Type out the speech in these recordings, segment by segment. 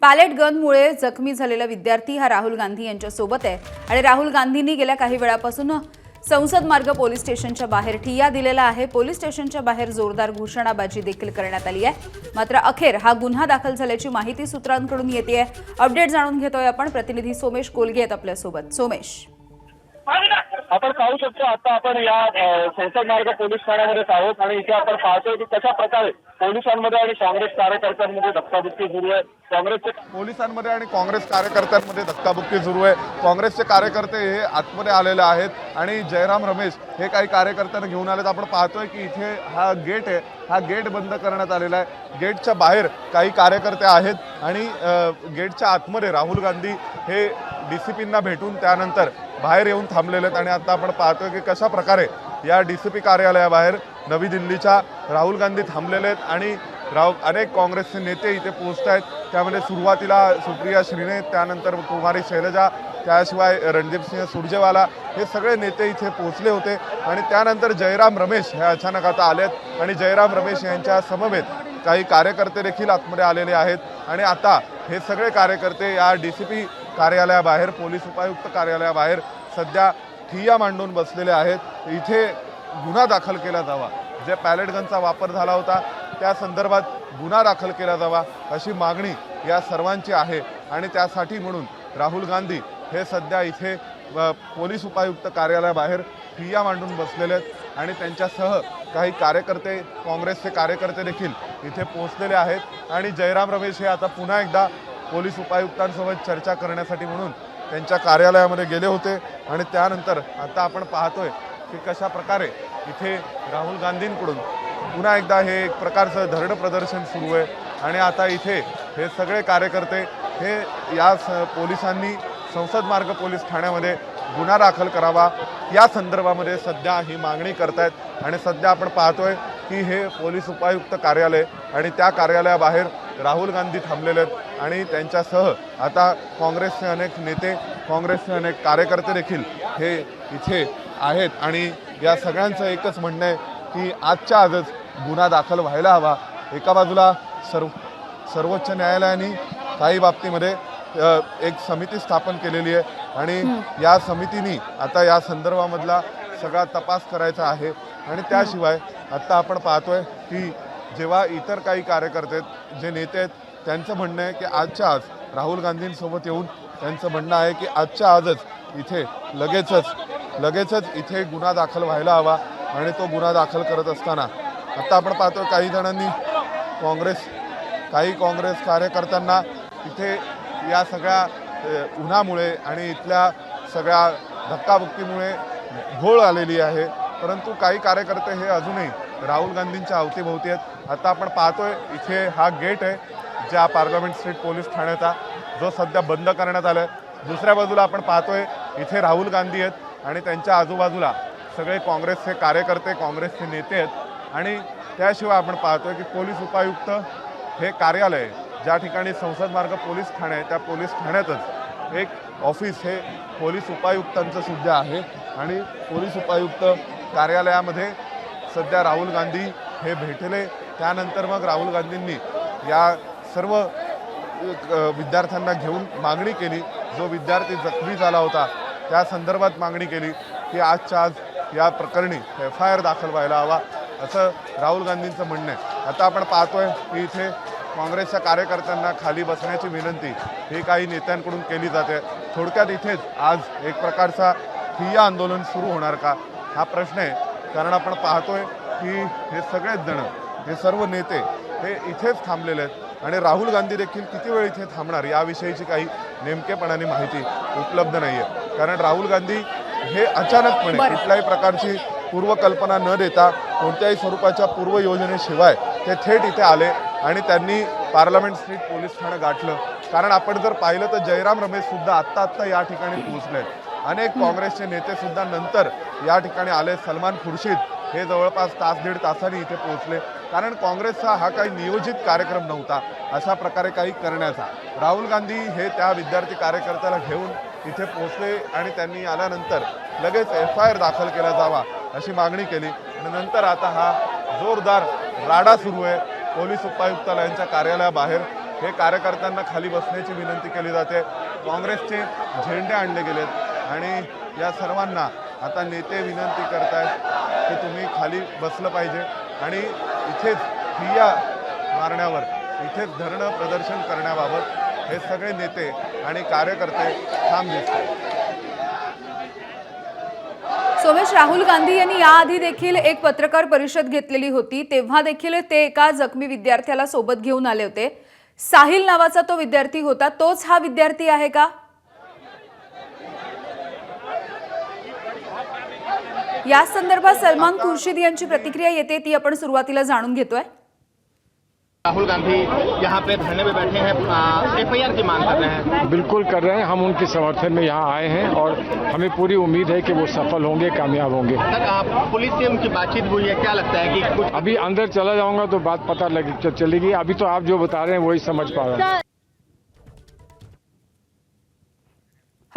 Palette गनमुळे जखमी झालेला विद्यार्थी हा राहुल गांधी यांच्या सोबत आहे आणि राहुल गांधींनी गेल्या काही वेळापासून संसद मार्ग पोलीस स्टेशनच्या बाहेर ठिय्या दिलेला आहे। पोलीस स्टेशनच्या बाहेर जोरदार घोषणाबाजी देखील करण्यात आली आहे। मात्र अखेर हा गुन्हा दाखल झाल्याची माहिती सूत्रांकडून येते आहे। अपडेट जाणून घेतोय आपण, प्रतिनिधी सोमेश कोलगे आहेत आपल्या सोबत। सोमेश, आपण पाहू शकतो आता आपण या संसद मार्ग पोलीस ठाण्यामध्ये आहोत आणि इथे आपण पाहतोय की कशा प्रकारे पोलिसांमध्ये आणि काँग्रेस कार्यकर्त्यांमध्ये धक्काबुक्की सुरू आहे। पोलिसांमध्ये आणि काँग्रेस कार्यकर्त्यांमध्ये धक्काबुक्की सुरू आहे। काँग्रेसचे कार्यकर्ते हे आतमध्ये आलेले आहेत आणि जयराम रमेश हे काही कार्यकर्त्यांना घेऊन आलेत। आपण पाहतोय की इथे हा गेट आहे, हा गेट बंद करण्यात आलेला आहे। गेटच्या बाहेर काही कार्यकर्ते आहेत आणि गेटच्या आतमध्ये राहुल गांधी हे डीसीपींना भेटून त्यानंतर बाहेर येऊन थांबलेले आहेत। आणि आता आपण पाहतोय की कशा प्रकारे या डीसीपी कार्यालयाबाहेर नवी दिल्लीच्या राहुल गांधी थांबलेले आहेत आणि अनेक काँग्रेसचे नेते इथे पोहोचत आहेत। त्यामध्ये सुरुवातीला सुप्रिया श्रीने, त्यानंतर कुमारी शैलजा, त्याशिवाय रणदीपसिंह सुरजेवाला हे सगळे नेते इथे पोहोचले होते। आणि त्यानंतर जयराम रमेश हे अचानक आता आलेत आणि जयराम रमेश यांच्या समवेत काही कार्यकर्ते देखील आतमध्ये आलेले आहेत। आणि आता हे सगळे कार्यकर्ते या डीसीपी कार्यालयाबाहेर, पोलीस उपायुक्त कार्यालयाबाहेर सध्या ठिय्या मांडून बसलेले आहेत। इथे गुन्हा दाखल केला जावा, जे पॅलेट गनचा वापर झाला होता त्या संदर्भात गुन्हा दाखल केला जावा अशी मागणी या सर्वांची आहे। आणि त्यासाठी म्हणून राहुल गांधी हे सध्या इथे पोलीस उपायुक्त कार्यालयाबाहेर ठिय्या मांडून बसलेले आहेत आणि त्यांच्यासह काही कार्यकर्ते, काँग्रेसचे कार्यकर्ते देखील इथे पोहोचलेले आहेत। आणि जयराम रमेश हे आता पुन्हा एकदा पोलीस उपायुक्तांसोबत चर्चा करण्यासाठी म्हणून त्यांच्या कार्यालयामध्ये गेले होते। आणि त्यानंतर आता आपण पाहतोय की कशा प्रकारे इथे राहुल गांधींकडून पुन्हा एकदा हे एक प्रकारचं धरणे प्रदर्शन सुरू आहे। आणि आता इथे हे सगळे कार्यकर्ते हे या पोलिसांनी संसद मार्ग पोलीस ठाण्यामध्ये गुन्हा दाखल करावा या संदर्भामध्ये सध्या ही मागणी करतायत। आणि सध्या आपण पाहतोय की हे पोलीस उपायुक्त कार्यालय आणि त्या कार्यालयाबाहेर राहुल गांधी थांबलेले आहेत आणि त्यांच्यासह आता काँग्रेसचे अनेक नेते, काँग्रेसचे अनेक कार्यकर्ते देखील हे इथे आहेत। आणि या सगळ्यांचं एकच म्हणणं आहे की आजच्या आजच गुन्हा दाखल व्हायला हवा। एका बाजूला सर्वोच्च न्यायालयाने काही बाबतीमध्ये एक समिती स्थापन केलेली आहे आणि या समितीने आता या संदर्भामधला सगळा तपास करायचा आहे। आणि त्याशिवाय आता आपण पाहतोय की जेव्हा इतर काही कार्यकर्ते, जे नेते आहेत, त्यांचं म्हणणं आहे की आजच्या आज राहुल गांधींसोबत येऊन त्यांचं म्हणणं आहे की आजच्या आजच इथे लगेचच इथे गुन्हा दाखल व्हायला हवा। आणि तो गुन्हा दाखल करत असताना आता आपण पाहतोय काही जणांनी काही काँग्रेस कार्यकर्त्यांना इथे या सगळ्या उन्हामुळे आणि इथल्या सगळ्या धक्काबुक्कीमुळे घोळ आलेली आहे, परंतु काही कार्यकर्ते हे अजूनही राहुल गांधींच्या अवतीभोवती आहेत। आता आपण पाहतोय इथे हा गेट आहे ज्या पार्लमेंट स्ट्रीट पोलीस ठाण्याचा, जो सध्या बंद करण्यात आला आहे। दुसऱ्या बाजूला आपण पाहतोय इथे राहुल गांधी आहेत आणि त्यांच्या आजूबाजूला सगळे काँग्रेसचे कार्यकर्ते, काँग्रेसचे नेते आहेत। आणि त्याशिवाय आपण पाहतोय की पोलीस उपायुक्त हे कार्यालय, ज्या ठिकाणी संसद मार्ग पोलीस ठाणे आहे, त्या पोलीस ठाण्यातच एक ऑफिस हे पोलीस उपायुक्तांचं सुद्धा आहे। आणि पोलीस उपायुक्त कार्यालयामध्ये सध्या राहुल गांधी हे भेटले। त्यानंतर मग राहुल गांधींनी या सर्व विद्यार्थ्यांना घेऊन मागणी केली, जो विद्यार्थी जखमी झाला होता त्या संदर्भात मागणी केली की आजच्या आज या प्रकरणी FIR दाखल व्हायला हवा, असं राहुल गांधींचं म्हणणं आहे। आता आपण पाहतोय की इथे काँग्रेसच्या कार्यकर्त्यांना खाली बसण्याची विनंती ही काही नेत्यांकडून केली जाते। थोडक्यात इथेच आज एक प्रकारचा ठिय्या आंदोलन सुरू होणार का, हा प्रश्न आहे। कारण आपण पाहतोय की हे सगळेच जण, हे सर्व नेते हे इथेच थांबलेले आहेत आणि राहुल गांधी देखील किती वेळ इथे थांबणार याविषयीची काही नेमकेपणाने माहिती उपलब्ध नाही आहे। कारण राहुल गांधी हे अचानकपणे कुठल्याही प्रकारची पूर्वकल्पना न देता, कोणत्याही स्वरूपाच्या पूर्वयोजनेशिवाय ते थेट इथे आले आणि त्यांनी पार्लमेंट स्ट्रीट पोलीस ठाणं गाठलं। कारण आपण जर पाहिलं तर जयराम रमेश सुद्धा आत्ता या ठिकाणी पोहोचले, अनेक काँग्रेसचे नेते सुद्धा नंतर या ठिकाणी आले। सलमान खुर्शीद हे जवळपास तास दीड तासांनी इथे पोहोचले, कारण काँग्रेसचा हा काही नियोजित कार्यक्रम नव्हता अशा प्रकारे काही करण्याचा। राहुल गांधी हे त्या विद्यार्थी कार्यकर्त्याला घेऊन इथे पोहोचले आणि त्यांनी आल्यानंतर लगेच FIR दाखल केला जावा अशी मागणी केली। आणि नंतर आता हा जोरदार राडा सुरू आहे पोलीस उपायुक्तालयांच्या कार्यालयाबाहेर हे कार्यकर्त्यांना खाली बसण्याची विनंती केली जाते। काँग्रेसचे झेंडे आणले गेलेत आणि या सर्वांना आता नेते विनंती करतायत की तुम्ही खाली बसलं पाहिजे आणि इथेच ठिय्या मारण्यावर, इथेच धरणं प्रदर्शन करण्याबाबत हे सगळे नेते आणि कार्यकर्ते ठाम दिसतात। सोमेश, राहुल गांधी यांनी याआधी देखील एक पत्रकार परिषद घेतलेली होती, तेव्हा देखील ते एका जखमी विद्यार्थ्याला सोबत घेऊन आले होते। साहिल नावाचा तो विद्यार्थी होता, तोच हा विद्यार्थी आहे का? या संदर्भात सलमान खुर्शीद यांची प्रतिक्रिया येते, ती आपण सुरुवातीला जाणून घेतोय। राहुल गांधी यहाँ पे धरने में बैठे हैं, एफआईआर की मांग कर रहे हैं। बिल्कुल कर रहे हैं, हम उनके समर्थन में यहाँ आए हैं और हमें पूरी उम्मीद है कि वो सफल होंगे, कामयाब होंगे। सर, पुलिस से उनकी बातचीत हुई है, क्या लगता है कि कुछ? अभी अंदर चला जाऊंगा तो बात पता चलेगी, अभी तो आप जो बता रहे हैं वही समझ पा रहे हैं।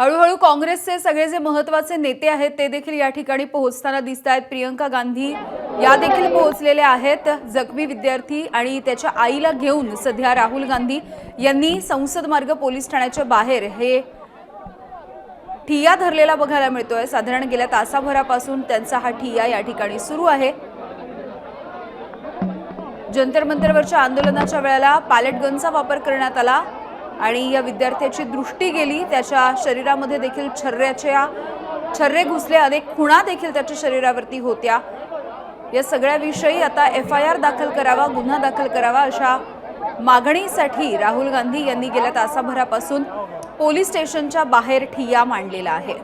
हळूहळू काँग्रेसचे सगळे जे महत्त्वाचे नेते आहेत ते देखील या ठिकाणी पोहोचताना दिसत आहेत। प्रियंका गांधी या देखील पोहोचलेल्या आहेत। जखमी विद्यार्थी आणि त्याच्या आईला घेऊन सध्या राहुल गांधी यांनी संसद मार्ग पोलीस ठाण्याच्या बाहेर हे ठिय्या धरलेला बघायला मिळतोय। साधारण गेल्या तासाभरापासून त्यांचा हा ठिय्या या ठिकाणी सुरू आहे। जंतर मंतरवरच्या आंदोलनाच्या वेळेला पॅलेट गनचा वापर करण्यात आला आणि या विद्यार्थ्याची दृष्टी गेली, त्याच्या शरीरामध्ये देखील छर्रे घुसले, अनेक खुणा देखील त्याच्या शरीरावरती होत्या। या सगळ्याविषयी आता एफआयआर दाखल करावा, गुन्हा दाखल करावा अशा मागणीसाठी राहुल गांधी यांनी गेल्या तासाभरापासून पोलीस स्टेशनच्या बाहेर ठिय्या मांडलेला आहे।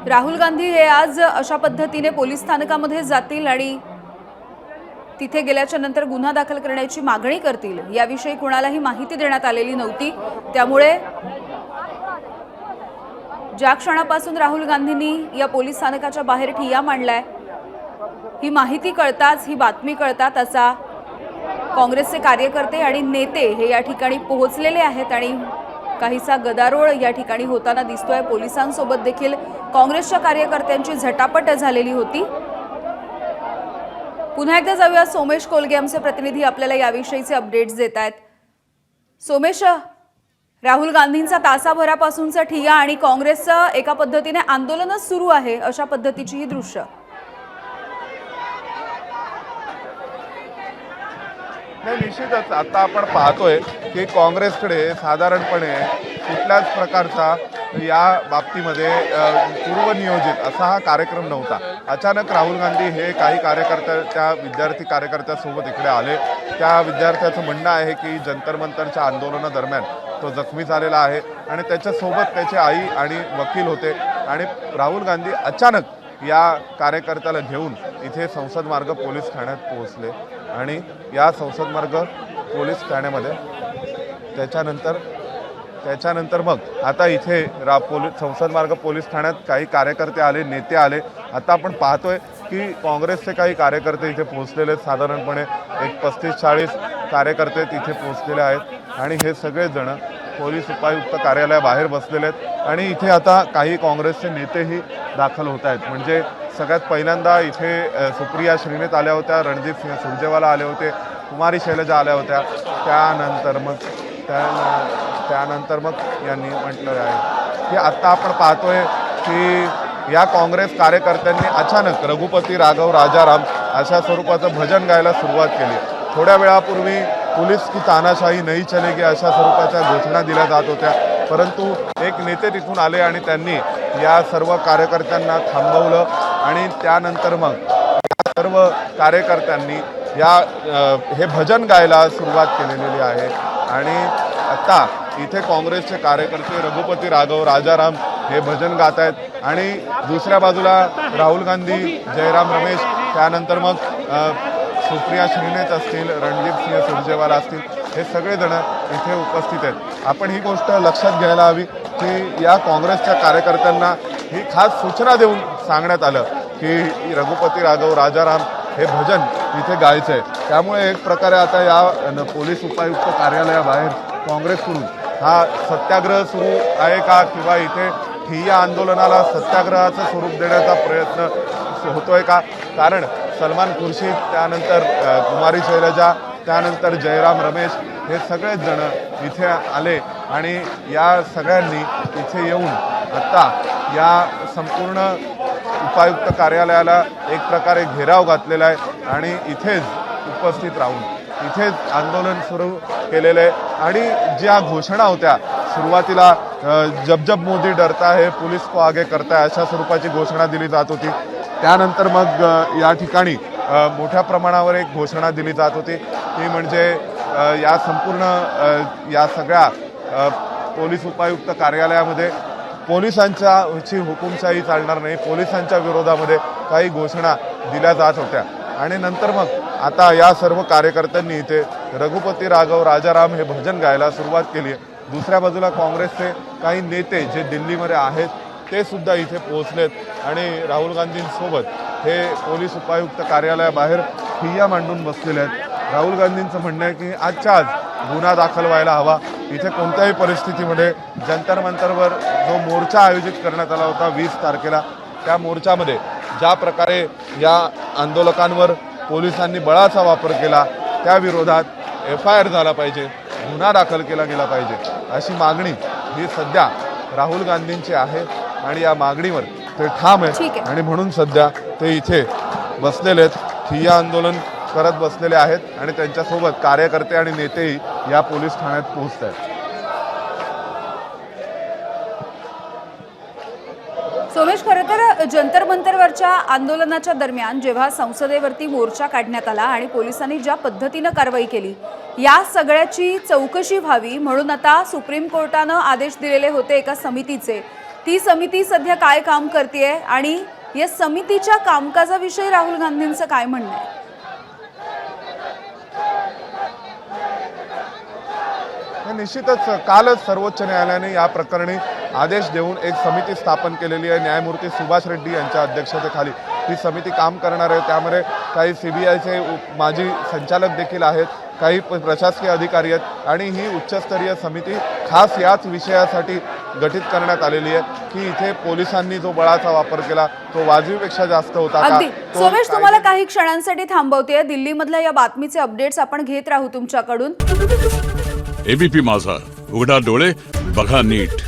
राहुल गांधी हे आज अशा पद्धतीने पोलीस स्थानकामध्ये जातील आणि तिथे गेल्याच्या नंतर गुन्हा दाखल करण्याची मागणी करतील। याविषयी कोणालाही माहिती देण्यात आलेली नव्हती, त्यामुळे ज्या क्षणापासून राहुल गांधींनी या पोलीस स्थानकाच्या बाहेर ठिय्या मांडलाय, ही माहिती कळताच, ही बातमी कळताच असा काँग्रेसचे कार्यकर्ते आणि नेते हे या ठिकाणी पोहोचलेले आहेत आणि काहीसा गदारोळ या ठिकाणी होताना दिसतोय। पोलिसांसोबत देखील काँग्रेसच्या कार्यकर्त्यांची झटापट झालेली होती। पुन्हा एकदा जाऊया, सोमेश कोलगे आमचे प्रतिनिधी आपल्याला याविषयीचे अपडेट्स देत आहेत। सोमेश, राहुल गांधींचा तासाभरापासूनचा ठिय्या आणि काँग्रेसचं एका पद्धतीने आंदोलनच सुरू आहे, अशा पद्धतीची ही दृश्य। निश्चितच आता आपण पाहतोय की काँग्रेसकडे साधारणपणे कुठल्याच प्रकारचा या बाबतीमध्ये पूर्वनियोजित असा हा कार्यक्रम नव्हता। अचानक राहुल गांधी हे काही त्या विद्यार्थी कार्यकर्त्यासोबत इकडे आले। त्या विद्यार्थ्याचं म्हणणं आहे की जंतर मंतरच्या आंदोलनादरम्यान तो जखमी झालेला आहे आणि त्याच्यासोबत त्याची आई आणि वकील होते आणि राहुल गांधी अचानक या कार्यकर्त्याला घेऊन इथे संसद मार्ग पोलीस ठाण्यात पोहोचले आणि या संसद मार्ग पोलीस ठाण्यामध्ये त्याच्यानंतर मग आता इथे संसद मार्ग पोलीस ठाण्यात काही कार्यकर्ते आले, नेते आले। आता आपण पाहतोय की काँग्रेसचे काही कार्यकर्ते इथे पोहोचलेले आहेत, साधारणपणे एक 35-40 कार्यकर्ते तिथे पोहोचलेले आहेत आणि हे सगळेजण पोलीस उपायुक्त कार्यालयाबाहेर बसलेले आहेत आणि इथे आता काही काँग्रेसचे नेतेही दाखल होत आहेत। म्हणजे सगळ्यात पहिल्यांदा इथे सुप्रिया श्रीनेत आल्या होत्या, रणदीप सिंह सुरजेवाला आले होते, कुमारी शैलजा आल्या होत्या। त्यानंतर मग यांनी म्हटलं आहे की आत्ता आपण पाहतोय की या काँग्रेस कार्यकर्त्यांनी अचानक रघुपती राघव राजाराम अशा स्वरूपाचं भजन गायला सुरुवात केली। थोड्या वेळापूर्वी पुलिस की तानाशाही नाही चलेगी अशा स्वरूपाच्या घोषणा दिल्या जात होत्या, परंतु एक नेते तिथून आले आणि त्यांनी या सर्व कार्यकर्त्यांना थांबवलं आणि त्यानंतर मग या सर्व कार्यकर्त्यांनी हे भजन गायला सुरुवात केलेली आहे आणि आता इथे काँग्रेसचे कार्यकर्ते रघुपती राघव राजाराम हे भजन गात आहेत आणि दुसऱ्या बाजूला राहुल गांधी, जयराम रमेश, त्यानंतर मग सुप्रिया श्रीनेत असतील, रणदीप सिंह सुरजेवाला असतील, हे सगळेजण इथे उपस्थित आहेत। आपण ही गोष्ट लक्षात घ्यायला हवी की या काँग्रेसच्या कार्यकर्त्यांना ही खास सूचना देऊन सांगण्यात आलं की रघुपती राघव राजाराम हे भजन इथे गायचं आहे। त्यामुळे एक प्रकारे आता या पोलीस उपायुक्त कार्यालयाबाहेर काँग्रेसकडून हा सत्याग्रह सुरू आहे का किंवा इथे ठिय्या आंदोलनाला सत्याग्रहाचं स्वरूप देण्याचा प्रयत्न होतोय का? कारण सलमान खुर्शीद, त्यानंतर कुमारी शैलजा, त्यानंतर जयराम रमेश हे सगळेच जण इथे आले आणि या सगळ्यांनी इथे येऊन आत्ता या संपूर्ण उपायुक्त कार्यालयाला एक प्रकारे घेराव घातलेला आहे आणि इथेच उपस्थित राहून इथेच आंदोलन सुरू केलेलं आहे। आणि ज्या घोषणा होत्या सुरुवातीला, जब जब मोदी डरता है पुलिस को आगे करता है, अशा स्वरूपाची घोषणा दिली जात होती। त्यानंतर मग या ठिकाणी मोठ्या प्रमाणावर एक घोषणा दिली जात होती, ती म्हणजे या संपूर्ण या सगळ्या पोलीस उपायुक्त कार्यालयामध्ये पोलिसांची हुकुमशाही चालणार नाही, पोलिसांच्या विरोधामध्ये काही घोषणा दिल्या जात होत्या। आणि नंतर मग आता या सर्व कार्यकर्त्यांनी इथे रघुपती राघव राजाराम हे भजन गायला सुरुवात केली आहे। दुसऱ्या बाजूला काँग्रेसचे काही नेते जे दिल्लीमध्ये आहेत ते सुद्धा इथे पोहोचलेत आणि राहुल गांधींसोबत हे पोलीस उपायुक्त कार्यालयाबाहेर ठिय्या मांडून बसलेले आहेत। राहुल गांधींचं म्हणणं आहे की आजच्या आज गुन्हा दाखल व्हायला हवा। इथे कोणत्याही परिस्थितीमध्ये जंतर मंतरवर जो मोर्चा आयोजित करण्यात आला होता 20 तारखेला, त्या मोर्चामध्ये ज्या प्रकारे या आंदोलकांवर पोलिसांनी बळाचा वापर केला त्या विरोधात FIR झाला पाहिजे, गुन्हा दाखल केला गेला पाहिजे, अशी मागणी ही सध्या राहुल गांधींची आहे आणि या मागणीवर ते ठाम आहेत आणि म्हणून सध्या ते इथे बसलेले आहेत, ठिय्या आंदोलन करत बसलेले आहेत आणि त्यांच्यासोबत कार्यकर्ते आणि नेतेही या पोलीस ठाण्यात पोहोचत आहेत। सोमेश, खरं तर जंतर मंतरवरच्या आंदोलनाच्या दरम्यान जेव्हा संसदेवरती मोर्चा काढण्यात आला आणि पोलिसांनी ज्या पद्धतीनं कारवाई केली, या सगळ्याची चौकशी व्हावी म्हणून आता सुप्रीम कोर्टानं आदेश दिलेले होते एका समितीचे। ती समिती सध्या काय काम करतेय आणि या समितीच्या कामकाजाविषयी राहुल गांधींचं काय म्हणणं आहे? निश्चितच कालच सर्वोच्च न्यायालयाने या प्रकरणी आदेश देऊन एक समिती स्थापन केलेली आहे। न्यायमूर्ती सुभाष रेड्डी यांच्या अध्यक्षतेखाली ही समिती काम करणार आहे। त्यामध्ये काही CBIचे माजी संचालक देखील आहेत, काही प्रशासकीय अधिकारी आहेत आणि ही उच्चस्तरीय समिती खास याच विषयासाठी गठीत करण्यात आलेली आहे की इथे पोलिसांनी जो बळाचा वापर केला तो वाजवीपेक्षा जास्त होता का? अगदी सोमेश, तुम्हाला काही क्षणांसाठी थांबवते। दिल्लीमधल्या या बातमीचे अपडेट्स आपण घेत राहू तुमच्याकडून। ABP माझा, उघडा डोळे बघा नीट।